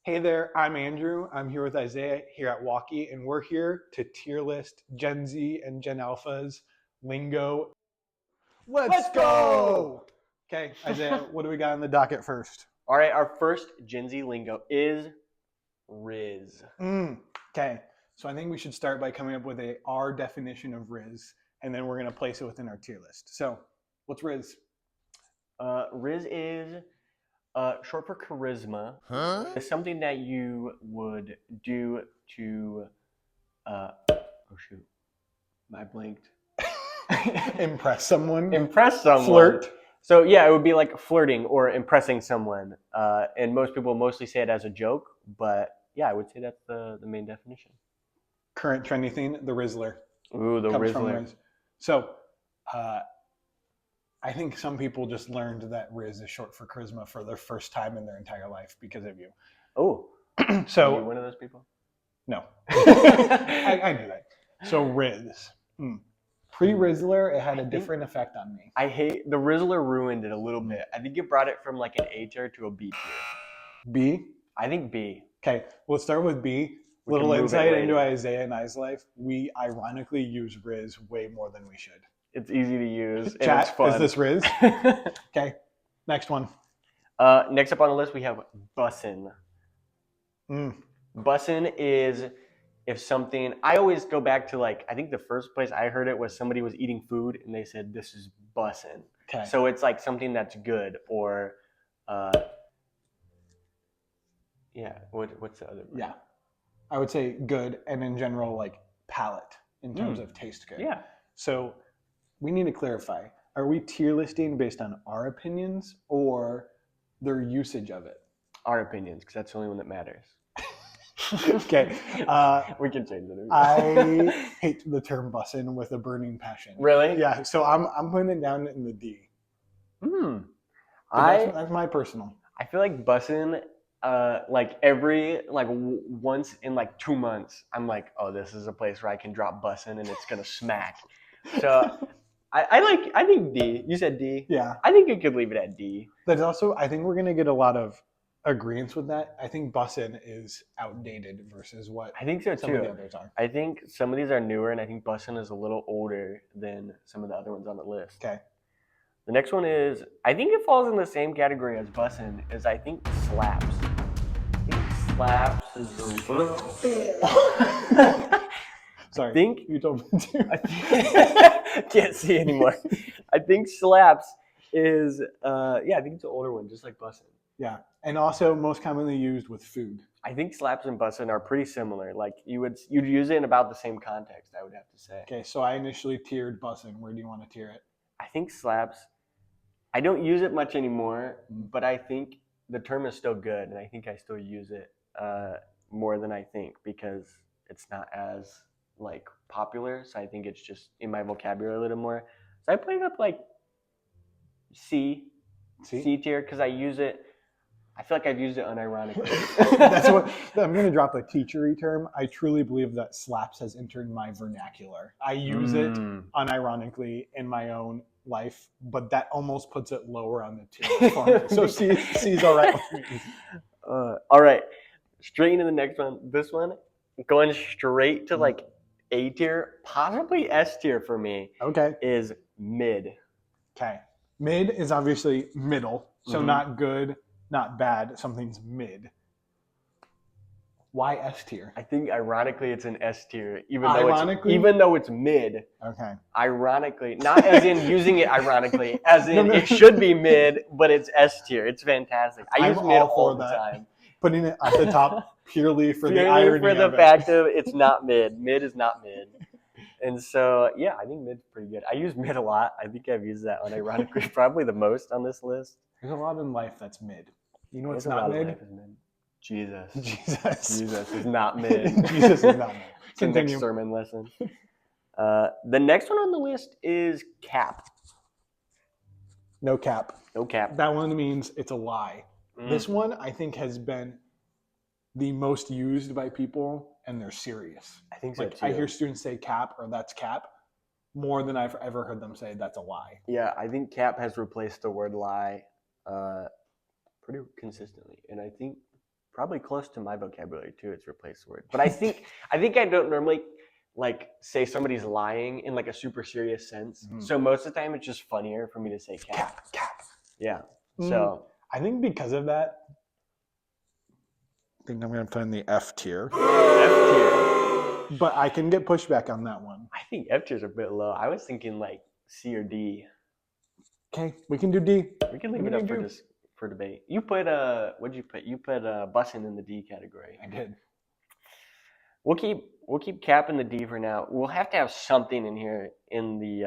Hey there, I'm Andrew. I'm here with Isaiah here at Walkie, and we're here to tier list Gen Z and Gen Alpha's lingo. Let's Let's go! go! Okay, Isaiah, what do we got on the docket first? All right, our first Gen Z lingo is Riz. Okay, so I think we should start by coming up with our definition of Riz, and then we're going to place it within our tier list. So, what's Riz? Riz is short for charisma. It's something that you would do to, oh shoot, I blanked. Impress someone? Impress someone. Flirt? So yeah, it would be like flirting or impressing someone. And most people mostly say it as a joke, but yeah, I would say that's the main definition. Current trendy thing, the Rizzler. Ooh, the Comes from Rizzler. Riz. So, I think some people just learned that Riz is short for charisma for their first time in their entire life because of you. Oh, So are you one of those people? No, I knew that. So Riz, pre-Rizzler, it had a different effect on me. I hate the Rizzler ruined it a little bit. I think it brought it from like an A tier to a B tier. B. I think B. Okay, we'll start with B. We can Little move it insight later. into Isaiah and I's life. We ironically use Riz way more than we should. It's easy to use and Chat, it's fun. is this Riz? Okay, next one. Next up on the list we have bussin'. Bussin' is if something. I always go back to like I think the first place I heard it was somebody was eating food and they said this is bussin'. Okay. So it's like something that's good or, yeah. What's the other word? Yeah, I would say good, and in general, like palate in terms of taste good. Yeah. So we need to clarify: are we tier listing based on our opinions or their usage of it? Our opinions, because that's the only one that matters. Okay. We can change it. I hate the term bussin' with a burning passion. Really? Yeah. So I'm putting it down in the D. That's my personal. I feel like bussin', like once in like 2 months, I'm like, oh, this is a place where I can drop bussin' and it's gonna smack. So I think D. You said D. Yeah. I think you could leave it at D. There's also I think we're gonna get a lot of agreements with that. I think bussin' is outdated versus what I think so some too. of the others are. I think some of these are newer, and I think bussin' is a little older than some of the other ones on the list. Okay. The next one is, I think it falls in the same category as bussin', is I think slaps. I think slaps is Sorry. I think you told me to. can't see anymore. I think slaps is I think it's an older one, just like bussin'. Yeah, and also most commonly used with food. I think slaps and bussin' are pretty similar. Like you'd use it in about the same context, I would have to say. Okay, so I initially tiered bussin'. Where do you want to tier it? I think slaps. I don't use it much anymore, but I think the term is still good, and I think I still use it more than I think because it's not as like popular. So I think it's just in my vocabulary a little more. So I put it up like C tier because I use it. I feel like I've used it unironically. That's what I'm going to drop a teachery term. I truly believe that slaps has entered my vernacular. I use it unironically in my own life, but that almost puts it lower on the tier for me. So C's all right with me. All right, straight into the next one. This one going straight to like A tier, possibly S tier for me. Okay. Is mid. Okay. Mid is obviously middle, so not good, not bad. Something's mid. Why S tier? I think ironically it's an S tier, even though it's mid. Okay. Ironically, not as in using it ironically, as in it should be mid, but it's S tier. It's fantastic. I use mid all the time. Putting it at the top purely for the irony for the of fact of it's not mid. Mid is not mid. And so, yeah, I think mid's pretty good. I use mid a lot. I think I've used that unironically probably the most on this list. There's a lot in life that's mid. You know what's not mid? Jesus. Jesus is not mid. Jesus is not mid. It's the next sermon lesson. The next one on the list is cap. No cap. No cap. That one means it's a lie. This one, I think, has been the most used by people, and they're serious. I think so, too. I hear students say cap or that's cap more than I've ever heard them say that's a lie. Yeah, I think cap has replaced the word lie pretty consistently. And I think Probably close to my vocabulary too. It's replaced word, but I think I don't normally like say somebody's lying in like a super serious sense. Mhm. So most of the time, it's just funnier for me to say cap. Cap. Yeah. Mm. So I think because of that, I think I'm going to put in the F tier. F tier. But I can get pushback on that one. I think F tier is a bit low. I was thinking like C or D. Okay, we can do D. We can leave it up for debate. You put what'd you put? You put busing in the D category. I did. We'll keep cap in the D for now. We'll have to have something in here in the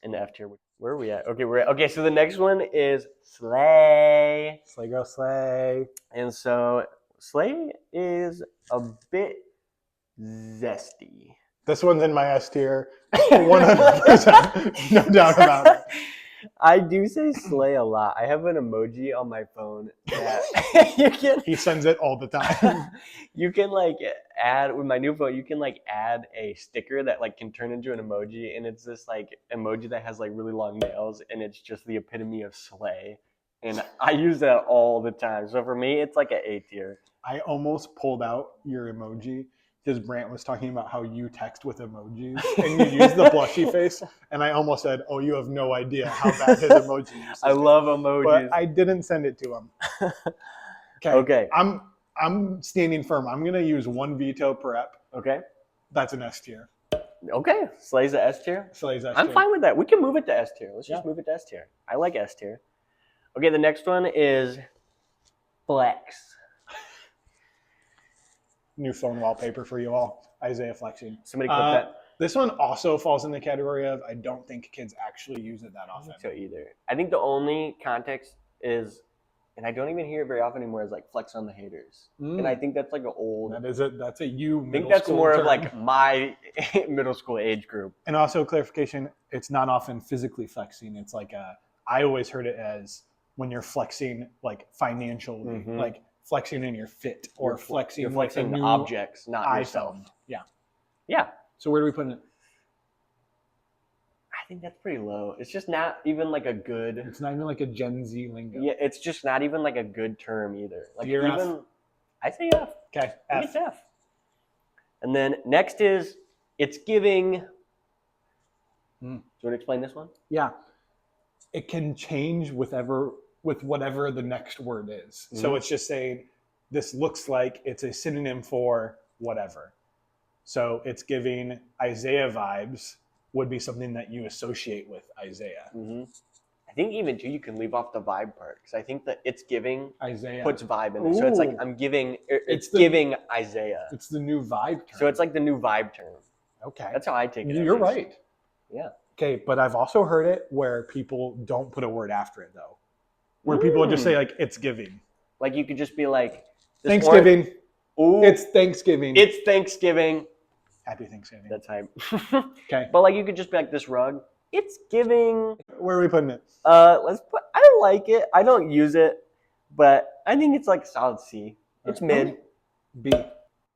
F tier. Where are we at? Okay, so the next one is slay. Slay girl slay. And so slay is a bit zesty. This one's in my S tier. 100%. No doubt about it. I do say slay a lot. I have an emoji on my phone that He sends it all the time. You can like add with my new phone. You can like add a sticker that like can turn into an emoji, and it's this like emoji that has like really long nails, and it's just the epitome of slay. And I use that all the time. So for me, it's like an A tier. I almost pulled out your emoji because Brant was talking about how you text with emojis and you use the blushy face, and I almost said, "Oh, you have no idea how bad his emoji is." I love emojis, but I didn't send it to him. Okay. I'm standing firm. I'm gonna use one veto per ep. Okay. That's an S tier. Okay. Slay's a S tier. Slay's S tier. I'm fine with that. We can move it to S tier. Let's just move it to S tier. I like S tier. Okay, the next one is flex. New phone wallpaper for you all. Isaiah flexing. Somebody clip that. This one also falls in the category of I don't think kids actually use it that often. I don't think so either. I think the only context is, and I don't even hear it very often anymore, is like flex on the haters. And I think that's like an old. That's a you. I think that's more term. Of like my middle school age group. And also clarification, it's not often physically flexing. It's like I always heard it as when you're flexing like financially, like flexing in your fit or flexing. You're flexing like objects, not iPhone. yourself. Yeah. Yeah. So where do we put it? I think that's pretty low. It's just not even like a good. It's not even like a Gen Z lingo. Yeah, it's just not even like a good term either. Like You're even, F. I say F. Okay, F. It's F. And then next is it's giving. Do you want to explain this one? Yeah, it can change with whatever the next word is. So it's just saying this looks like it's a synonym for whatever. So it's giving Isaiah vibes would be something that you associate with Isaiah. I think even too you can leave off the vibe part because I think that it's giving Isaiah puts vibe in it. So it's like I'm giving. It's giving Isaiah. It's the new vibe term. So it's like the new vibe term. Okay, that's how I take it. You're right. Yeah. Okay, but I've also heard it where people don't put a word after it though, where people just say like it's giving. Like you could just be like Thanksgiving. It's Thanksgiving. It's Thanksgiving. Happy Thanksgiving. That's hype. Okay. But like you could just be like this rug. It's giving. Where are we putting it? Let's put. I like it. I don't use it, but I think it's like solid C. It's mid. B.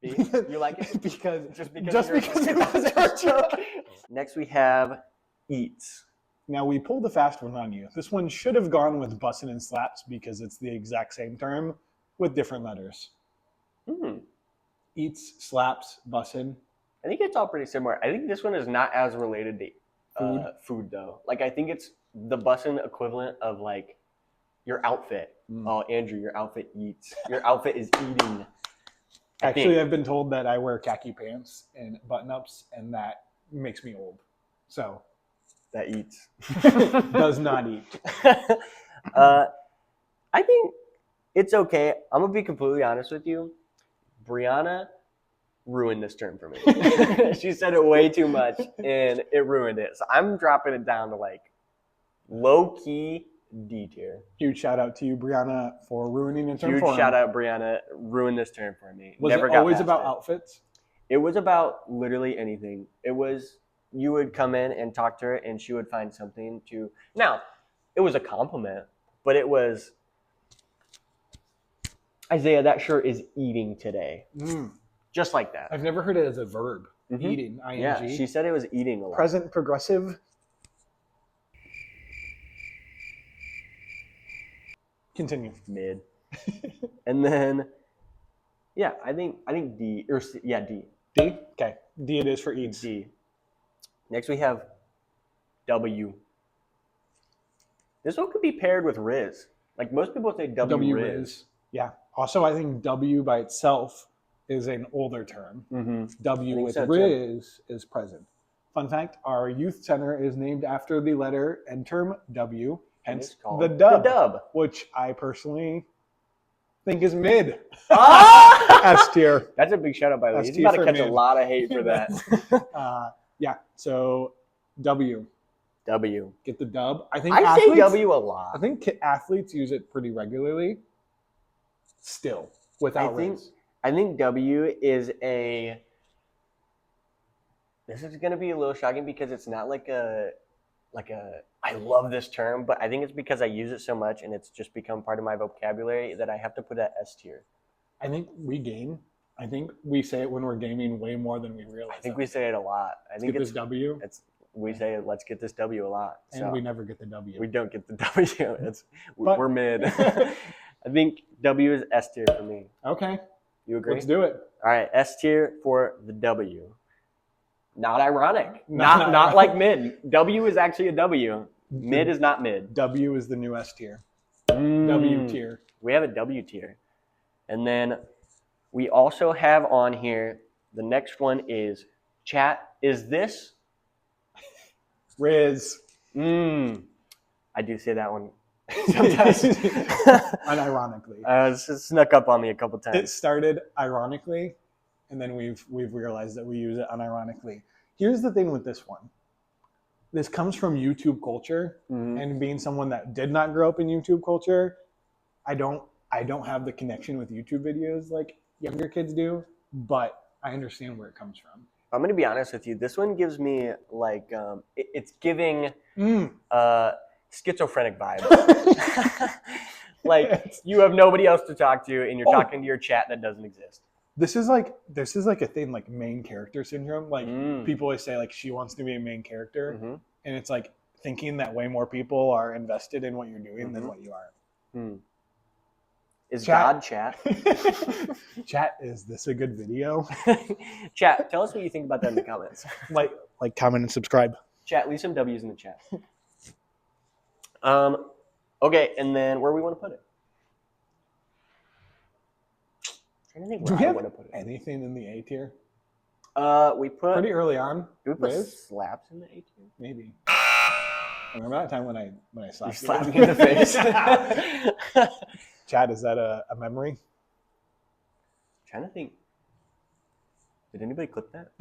B. You like it? because because it was your joke. Next we have eats. Now we pulled the fast one on you. This one should have gone with bussin' and slaps because it's the exact same term with different letters. Eats, slaps, bussin'. I think it's all pretty similar. I think this one is not as related to food though. Like I think it's the bussin' equivalent of like your outfit. Oh, Andrew, your outfit eats. Your outfit is eating. Actually, I've been told that I wear khaki pants and button-ups, and that makes me old. So that eats. Does not eat. I think it's okay. I'm gonna be completely honest with you. Brianna ruined this term for me. She said it way too much and it ruined it. So I'm dropping it down to like low key D tier. Huge shout out to you, Brianna, for ruining the term. Huge shout out, Brianna, ruined this term for me. Was it always about outfits? It was about literally anything. It was you would come in and talk to her and she would find something to. Now, it was a compliment, but it was Isaiah, that shirt is eating today. Just like that. I've never heard it as a verb. Eating, ing. Yeah, she said it was eating a lot. Present progressive. Continue. Mid. And then Yeah, I think D or C, yeah, D. D? Okay. D it is for eats. D. Next we have W. This one could be paired with Riz. Like most people say W Riz. Yeah. Also, I think W by itself is an older term. Mm-hmm. W with so, Riz is present. Fun fact, our youth center is named after the letter and term W, hence the dub, which I personally think is mid. S tier. That's a big shout out by the way. He's about to catch a lot of hate for that. Yeah, so W. W. Get the dub. I say W a lot. I think athletes use it pretty regularly. Still, without Riz. I think W is a... This is going to be a little shocking because it's not like a I love this term, but I think it's because I use it so much and it's just become part of my vocabulary that I have to put it at S tier. I think we game. I think we say it when we're gaming way more than we realize. I think we say it a lot. I think get this W. We say let's get this W a lot. And we never get the W. We don't get the W. We're mid. I think W is S tier for me. Okay. You agree? Let's do it. All right, S tier for the W. Not ironic. Not like mid. W is actually a W. Mid is not mid. W is the new S tier. W tier. We have a W tier. And then we also have on here, the next one is chat. Is this? Riz. I do say that one sometimes. Unironically. It snuck up on me a couple times. It started ironically, and then we've realized that we use it unironically. Here's the thing with this one. This comes from YouTube culture, and being someone that did not grow up in YouTube culture, I don't have the connection with YouTube videos like younger kids do, but I understand where it comes from. I'm going to be honest with you. This one gives me like it's giving schizophrenic vibes. Like you have nobody else to talk to, and you're talking to your chat that doesn't exist. This is like a thing like main character syndrome. Like people always say like she wants to be a main character, and it's like thinking that way more people are invested in what you're doing than what you are. Is God chat? Chat, is this a good video? Chat, tell us what you think about that in the comments. Like, comment, and subscribe. Chat, leave some W's in the chat. Okay, and then where we want to put it? I'm trying to think where I want to put it. Anything in the A tier? We put pretty early on. Did we put slaps in the A tier? Maybe. Remember that time when I slapped you? Slapped me in the face. Chad, is that a memory? I'm trying to think. Did anybody clip that?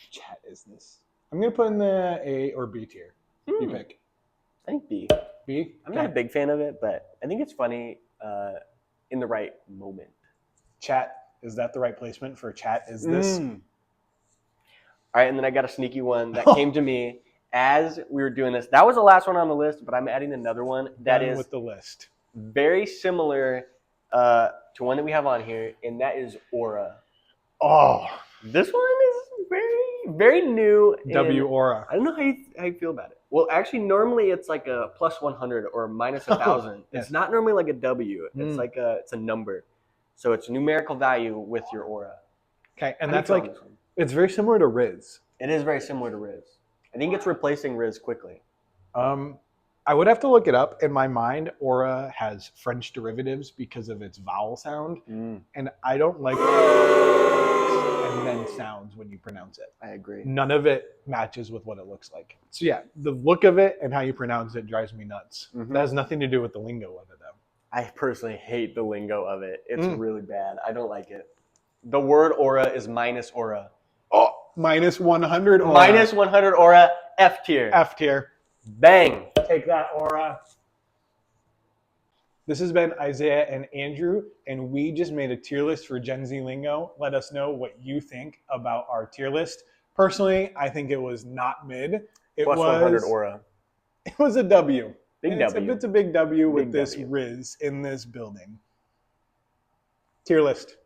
Chat, is this? I'm gonna put in the A or B tier. You pick. I think B. B. I'm not a big fan of it, but I think it's funny in the right moment. Chat, is that the right placement for chat? Is this? All right, and then I got a sneaky one that came to me as we were doing this. That was the last one on the list, but I'm adding another one that is with the list. Very similar to one that we have on here, and that is Aura. Oh, this one is very, very new. W Aura. I don't know how you feel about it. Well, actually, normally it's like a plus 100 or minus 1,000. Yes. It's not normally like a W. It's like it's a number. So it's a numerical value with your Aura. Okay, and that's like it's very similar to Riz. It is very similar to Riz. I think it's replacing Riz quickly. I would have to look it up. In my mind, Aura has French derivatives because of its vowel sound, and I don't like and then sounds when you pronounce it. I agree. None of it matches with what it looks like. So yeah, the look of it and how you pronounce it drives me nuts. That has nothing to do with the lingo of it, though. I personally hate the lingo of it. It's really bad. I don't like it. The word Aura is minus Aura. Oh, minus 100 Aura. Minus 100 Aura, F tier. F tier. Bang. Take that, Aura. This has been Isaiah and Andrew, and we just made a tier list for Gen Z lingo. Let us know what you think about our tier list. Personally, I think it was not mid. It Plus was 100 Aura. It was a W. Big W. It's a big W with this Riz in this building. Tier list.